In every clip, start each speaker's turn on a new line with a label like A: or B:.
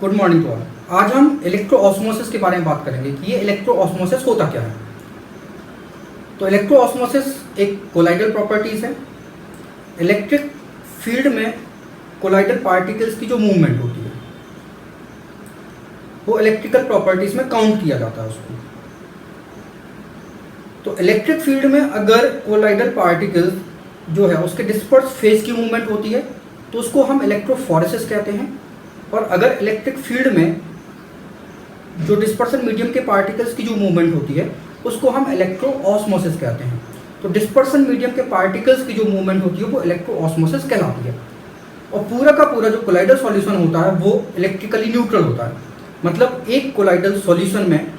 A: Good morning to all. आज हम electro osmosis के बारे में बात करेंगे कि ये इलेक्ट्रो ऑस्मोसिस होता क्या है। तो इलेक्ट्रो ऑस्मोसिस एक कोलाइडल प्रॉपर्टीज है। इलेक्ट्रिक फील्ड में कोलाइडल पार्टिकल्स की जो मूवमेंट होती है वो इलेक्ट्रिकल प्रॉपर्टीज में काउंट किया जाता है उसको। तो इलेक्ट्रिक फील्ड में अगर कोलाइडल पार्टिकल्स जो है उसके डिस्पर्स फेज की मूवमेंट होती है तो उसको हम इलेक्ट्रोफोरेसिस कहते हैं। और अगर इलेक्ट्रिक फील्ड में जो डिस्पर्सन मीडियम के पार्टिकल्स की जो मूवमेंट होती है उसको हम इलेक्ट्रो ऑस्मोसिस कहते हैं। तो डिस्पर्सन मीडियम के पार्टिकल्स की जो मूवमेंट होती है वो इलेक्ट्रो ऑस्मोसिस कहलाती है। और पूरा का पूरा जो कोलाइडल सॉल्यूशन होता है वो इलेक्ट्रिकली न्यूट्रल होता है। मतलब एक कोलाइडल सॉल्यूशन में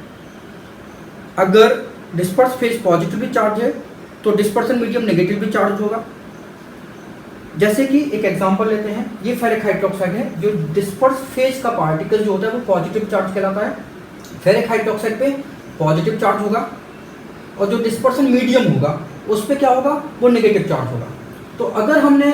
A: अगर डिस्पर्स फेज पॉजिटिवली चार्ज है तो डिस्पर्सन मीडियम नेगेटिवली चार्ज होगा। जैसे कि एक एग्जांपल लेते हैं, ये फेरिक हाइड्रोक्साइड है, जो डिस्पर्स फेज का पार्टिकल जो होता है वो पॉजिटिव चार्ज कहलाता है। फेरिक हाइड्रोक्साइड पे पॉजिटिव चार्ज होगा और जो डिस्पर्सन मीडियम होगा उस पर क्या होगा, वो नेगेटिव चार्ज होगा। तो अगर हमने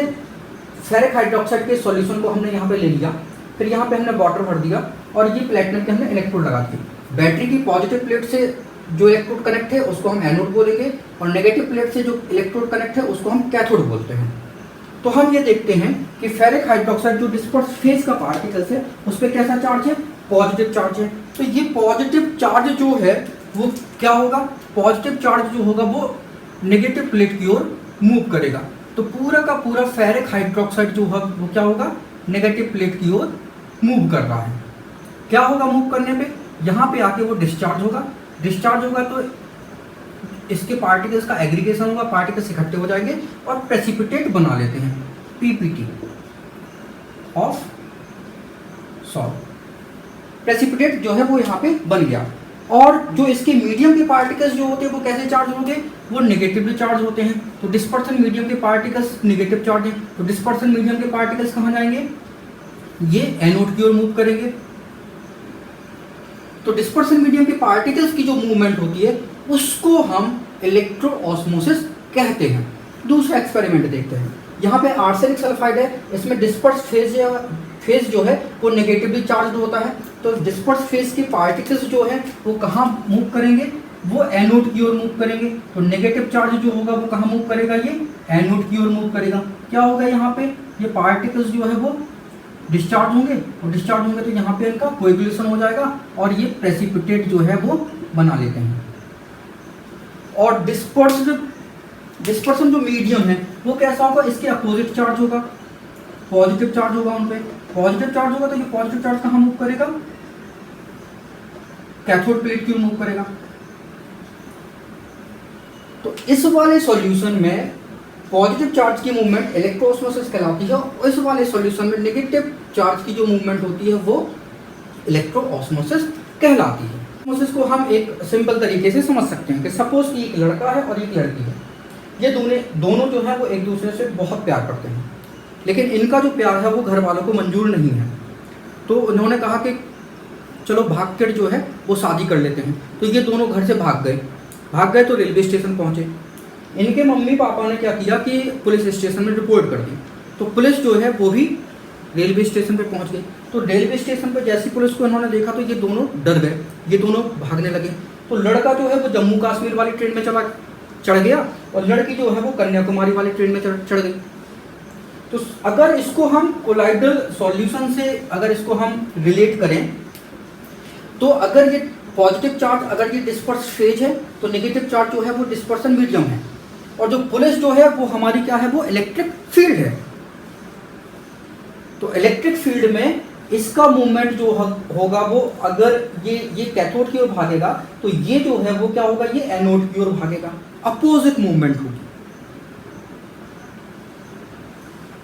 A: फेरिक हाइड्रोक्साइड के सॉल्यूशन को हमने यहाँ पे ले लिया, फिर यहाँ पे हमने वाटर भर दिया और ये प्लेटिनम के हमने इलेक्ट्रोड लगा दिए। बैटरी की पॉजिटिव प्लेट से जो इलेक्ट्रोड कनेक्ट है उसको हम एनोड बोलेंगे और नेगेटिव प्लेट से जो इलेक्ट्रोड कनेक्ट है उसको हम कैथोड बोलते हैं। तो हम ये देखते हैं कि फेरिक हाइड्रोक्साइड जो डिस्पर्स फेज का पार्टिकल्स है उस पर कैसा चार्ज है, पॉजिटिव चार्ज है। तो ये पॉजिटिव चार्ज जो है वो क्या होगा, पॉजिटिव चार्ज जो होगा वो नेगेटिव प्लेट की ओर मूव करेगा। तो पूरा का पूरा फेरिक हाइड्रोक्साइड जो है वो क्या होगा, नेगेटिव प्लेट की ओर मूव कर रहा है। क्या होगा मूव करने पे, यहाँ पे आके वो डिस्चार्ज होगा। डिस्चार्ज होगा तो इसके पार्टिकल्स का एग्रीगेशन होगा, पार्टिकल्स इकट्ठे हो जाएंगे और प्रेसिपिटेट बना लेते हैं, पीपीटी ऑफ सॉल्ट। प्रेसिपिटेट जो है वो यहाँ पे बन गया। और जो इसके मीडियम के पार्टिकल्स जो होते हैं वो कैसे चार्ज होंगे, वो नेगेटिवली चार्ज होते हैं। तो डिस्पर्सन मीडियम के पार्टिकल्स नेगेटिव चार्ज हैं, तो डिस्पर्सन मीडियम के पार्टिकल्स कहाँ जाएंगे, ये एनोड की ओर मूव करेंगे। तो डिस्पर्सन मीडियम के पार्टिकल्स की जो मूवमेंट होती है उसको हम इलेक्ट्रो ऑस्मोसिस कहते हैं। दूसरा एक्सपेरिमेंट देखते हैं। यहाँ पे आर्सेनिक सल्फाइड है, इसमें डिस्पर्स फेज जो है वो नेगेटिवली चार्ज होता है। तो डिस्पर्स फेज के पार्टिकल्स जो है वो कहाँ मूव करेंगे, वो एनोड की ओर मूव करेंगे। तो नेगेटिव चार्ज जो होगा वो कहाँ मूव करेगा, ये एनोड की ओर मूव करेगा। क्या होगा, यहाँ पे ये पार्टिकल्स जो है वो डिस्चार्ज होंगे और डिस्चार्ज होंगे तो यहाँ पे इनका कोएगुलेशन हो जाएगा और ये प्रेसिपिटेट जो है वो बना लेते हैं। और डिस्पर्सन जो मीडियम है वो कैसा होगा, इसके अपोजिट चार्ज होगा, पॉजिटिव चार्ज होगा उन पे। पॉजिटिव चार्ज होगा तो ये पॉजिटिव चार्ज कहाँ मूव करेगा, कैथोड प्लेट की ओर मूव करेगा। तो इस वाले सॉल्यूशन में पॉजिटिव चार्ज की मूवमेंट इलेक्ट्रोऑस्मोसिस कहलाती है और इस वाले सॉल्यूशन में नेगेटिव चार्ज की जो मूवमेंट होती है वो इलेक्ट्रोऑस्मोसिस कहलाती है। ऑस्मोसिस को हम एक सिंपल तरीके से समझ सकते हैं कि सपोज कि एक लड़का है और एक लड़की है। ये दोनों जो है वो एक दूसरे से बहुत प्यार करते हैं, लेकिन इनका जो प्यार है वो घर वालों को मंजूर नहीं है। तो उन्होंने कहा कि चलो भाग कर जो है वो शादी कर लेते हैं। तो ये दोनों घर से भाग गए तो रेलवे स्टेशन पहुँचे। इनके मम्मी पापा ने क्या किया कि पुलिस स्टेशन में रिपोर्ट कर दी। तो पुलिस जो है वो भी रेलवे स्टेशन पे पहुंच गई। तो रेलवे स्टेशन पे जैसी पुलिस को इन्होंने देखा तो ये दोनों डर गए, ये दोनों भागने लगे। तो लड़का जो है वो जम्मू कश्मीर वाली ट्रेन में चढ़ गया और लड़की जो है वो कन्याकुमारी वाली ट्रेन में चढ़ गई। तो अगर इसको हम कोलाइडल सॉल्यूशन से अगर इसको हम रिलेट करें तो अगर ये पॉजिटिव चार्ज अगर ये डिस्पर्स फेज है तो नेगेटिव चार्ज जो है वो डिस्पर्सन मीडियम है और जो पुलिस जो है वो हमारी क्या है, वो इलेक्ट्रिक फील्ड है। तो इलेक्ट्रिक फील्ड में इसका मूवमेंट जो होगा वो अगर ये कैथोड की ओर भागेगा तो ये जो है वो क्या होगा, ये एनोड की ओर भागेगा, अपोजिट मूवमेंट होगी।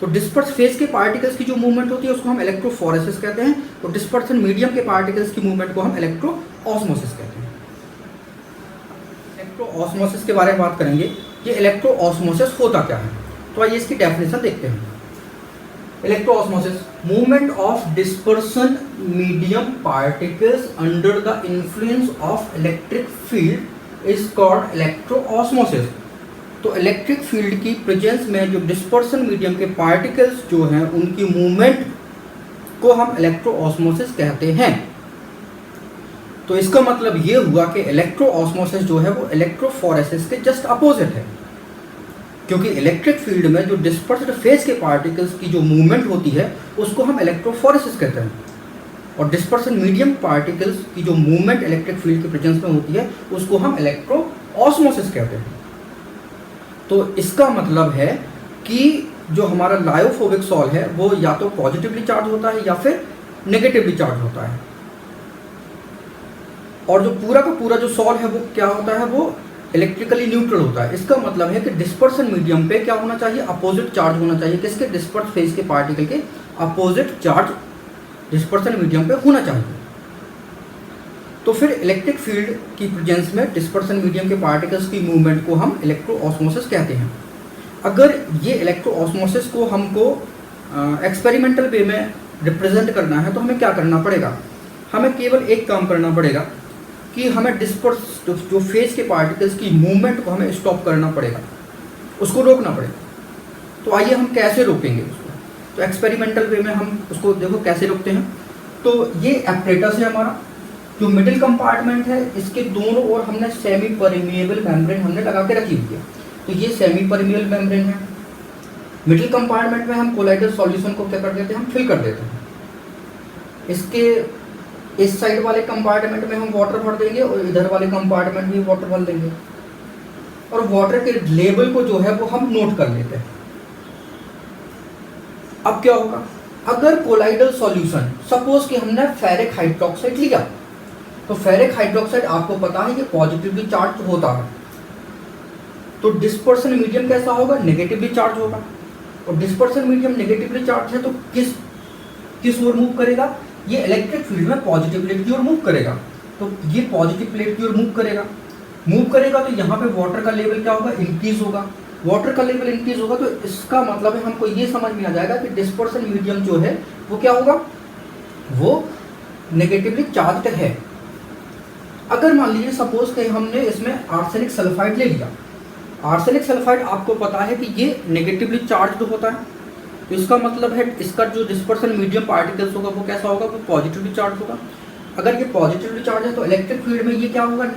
A: तो डिस्पर्स फेज के पार्टिकल्स की जो मूवमेंट होती है उसको हम इलेक्ट्रोफोरेसिस कहते हैं। तो डिस्पर्सन मीडियम के पार्टिकल्स की मूवमेंट को हम इलेक्ट्रो ऑस्मोसिस कहते हैं। इलेक्ट्रो ऑस्मोसिस के बारे में बात करेंगे कि इलेक्ट्रो ऑस्मोसिस होता क्या है। तो आइए इसकी डेफिनेशन देखते हैं। Electro osmosis, movement of dispersion medium particles under the influence of electric field is called electro osmosis. तो इलेक्ट्रिक फील्ड की प्रेजेंस में जो डिस्पर्सन मीडियम के पार्टिकल्स जो हैं उनकी मूवमेंट को हम इलेक्ट्रोऑस्मोसिस कहते हैं। तो इसका मतलब ये हुआ कि इलेक्ट्रोऑस्मोसिस जो है वो इलेक्ट्रोफोरेसिस के जस्ट अपोजिट है, क्योंकि इलेक्ट्रिक फील्ड में जो डिस्पर्स्ड फेज के पार्टिकल्स की जो मूवमेंट होती है उसको हम इलेक्ट्रोफोरेसिस कहते हैं, और डिस्पर्सन मीडियम पार्टिकल्स की जो मूवमेंट इलेक्ट्रिक फील्ड के प्रेजेंस में होती है उसको हम इलेक्ट्रोऑस्मोसिस कहते हैं। तो इसका मतलब है कि जो हमारा लायोफोबिक सॉल है वो या तो पॉजिटिवली चार्ज होता है या फिर नेगेटिवली चार्ज होता है, और जो पूरा का पूरा जो सॉल है वो क्या होता है, वो इलेक्ट्रिकली न्यूट्रल होता है। इसका मतलब है कि डिस्पर्सन मीडियम पे क्या होना चाहिए, अपोजिट चार्ज होना चाहिए। किसके, डिस्पर्स फेज के पार्टिकल के अपोजिट चार्ज डिस्पर्सन मीडियम पे होना चाहिए। तो फिर इलेक्ट्रिक फील्ड की प्रेजेंस में डिस्पर्सन मीडियम के पार्टिकल्स की मूवमेंट को हम इलेक्ट्रोऑस्मोसिस कहते हैं। अगर ये इलेक्ट्रोऑस्मोसिस को हमको एक्सपेरिमेंटल वे में रिप्रेजेंट करना है तो हमें क्या करना पड़ेगा, हमें केवल एक काम करना पड़ेगा कि हमें डिस्पर्स जो फेज के पार्टिकल्स की मूवमेंट को हमें स्टॉप करना पड़ेगा, उसको रोकना पड़ेगा। तो आइए हम कैसे रोकेंगे उसको, तो एक्सपेरिमेंटल वे में हम उसको देखो कैसे रोकते हैं। तो ये एपरेटस है हमारा, जो मिडिल कंपार्टमेंट है इसके दोनों ओर हमने सेमी परमिएबल मेम्ब्रेन हमने लगा के रखी हुई है। तो ये सेमी परमिएबल मेम्ब्रेन है। मिडिल कंपार्टमेंट में हम कोलाइडल सॉल्यूशन को क्या कर देते हैं, हम फिल कर देते हैं। इसके इस साइड वाले कंपार्टमेंट में हम वाटर भर देंगे और इधर वाले कंपार्टमेंट में वाटर भर देंगे, और वाटर के लेवल को जो है वो हम नोट कर लेते हैं। अब क्या होगा, अगर कोलाइडल सॉल्यूशन सपोज कि हमने फेरिक हाइड्रोक्साइड लिया, तो फेरिक हाइड्रोक्साइड आपको पता है ये पॉजिटिवली चार्ज होता है, तो डिस्पर्सन मीडियम कैसा होगा, नेगेटिवली चार्ज होगा। और डिस्पर्सन मीडियम नेगेटिवली चार्ज है तो किस ओर मूव करेगा, ये इलेक्ट्रिक फील्ड में पॉजिटिव प्लेट की ओर मूव करेगा। तो ये पॉजिटिव प्लेट की ओर मूव करेगा तो यहाँ पे वाटर का लेवल क्या होगा, इंक्रीज होगा। वाटर का लेवल इंक्रीज होगा तो इसका मतलब है हमको ये समझ में आ जाएगा कि डिस्पर्सन मीडियम जो है वो क्या होगा, वो नेगेटिवली चार्ज्ड है। अगर मान लीजिए सपोज कि हमने इसमें आर्सेनिक सल्फाइड ले लिया, आर्सेनिक सल्फाइड आपको पता है कि ये नेगेटिवली चार्ज्ड होता है, तो इसका मतलब है इसका जो डिस्पर्सन मीडियम पार्टिकल्स होगा वो कैसा होगा, वो पॉजिटिवली चार्ज होगा। अगर ये पॉजिटिवली चार्ज है तो इलेक्ट्रिक फील्ड में ये क्या होगा,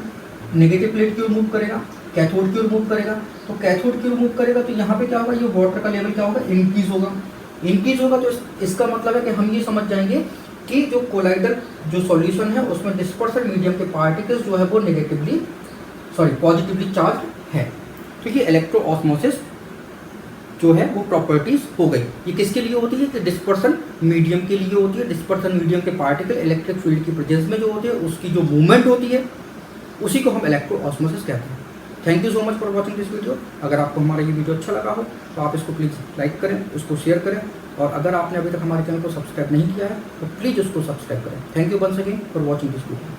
A: नेगेटिव प्लेट की ओर मूव करेगा, कैथोड की ओर मूव करेगा। तो कैथोड की ओर मूव करेगा तो यहाँ पे क्या होगा, ये वाटर का लेवल क्या होगा, इंक्रीज होगा। तो इसका मतलब है कि हम ये समझ जाएंगे कि जो कोलाइडल जो सॉल्यूशन है उसमें डिस्पर्सन मीडियम के पार्टिकल्स जो है वो पॉजिटिवली चार्ज है। तो ये इलेक्ट्रोऑस्मोसिस जो है वो प्रॉपर्टीज हो गई। ये किसके लिए होती है, कि डिस्पर्सन मीडियम के लिए होती है। डिस्पर्सन मीडियम के पार्टिकल इलेक्ट्रिक फील्ड की प्रेजेंस में जो होते हैं उसकी जो मूवमेंट होती है उसी को हम इलेक्ट्रोऑस्मोसिस कहते हैं। Thank you so much for watching this video. अगर आपको हमारा ये वीडियो अच्छा लगा हो तो आप इसको प्लीज़ लाइक करें, उसको शेयर करें, और अगर आपने अभी तक हमारे चैनल को सब्सक्राइब नहीं किया है तो प्लीज़ उसको सब्सक्राइब करें। Thank you once again for watching this video.